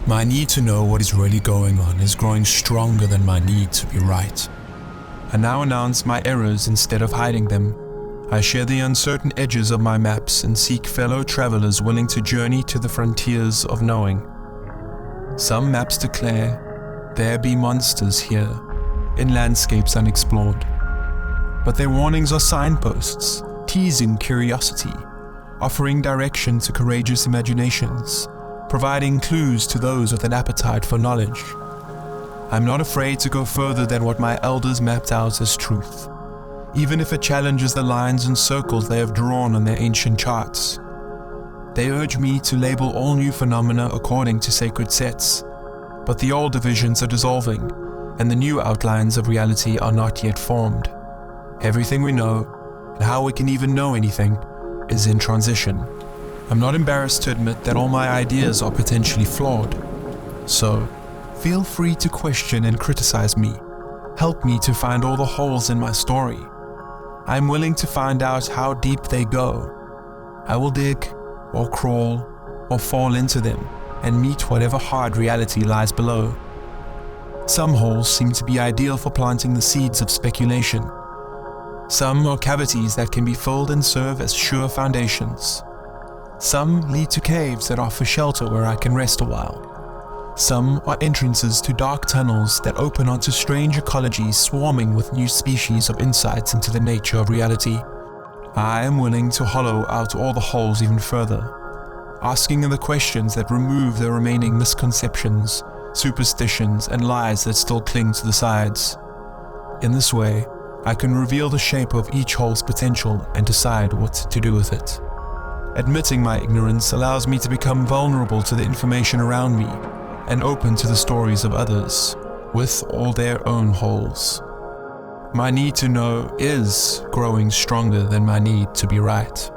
My need to know what is really going on is growing stronger than my need to be right. I now announce my errors instead of hiding them. I share the uncertain edges of my maps and seek fellow travelers willing to journey to the frontiers of knowing. Some maps declare, there be monsters here, in landscapes unexplored. But their warnings are signposts, teasing curiosity, offering direction to courageous imaginations, providing clues to those with an appetite for knowledge. I'm not afraid to go further than what my elders mapped out as truth, even if it challenges the lines and circles they have drawn on their ancient charts. They urge me to label all new phenomena according to sacred sets, but the old divisions are dissolving, and the new outlines of reality are not yet formed. Everything we know, and how we can even know anything, is in transition. I'm not embarrassed to admit that all my ideas are potentially flawed. So, feel free to question and criticize me. Help me to find all the holes in my story. I'm willing to find out how deep they go. I will dig, or crawl, or fall into them, and meet whatever hard reality lies below. Some holes seem to be ideal for planting the seeds of speculation. Some are cavities that can be filled and serve as sure foundations. Some lead to caves that offer shelter where I can rest a while. Some are entrances to dark tunnels that open onto strange ecologies swarming with new species of insights into the nature of reality. I am willing to hollow out all the holes even further, asking the questions that remove the remaining misconceptions, superstitions, and lies that still cling to the sides. In this way, I can reveal the shape of each hole's potential and decide what to do with it. Admitting my ignorance allows me to become vulnerable to the information around me and open to the stories of others, with all their own holes. My need to know is growing stronger than my need to be right.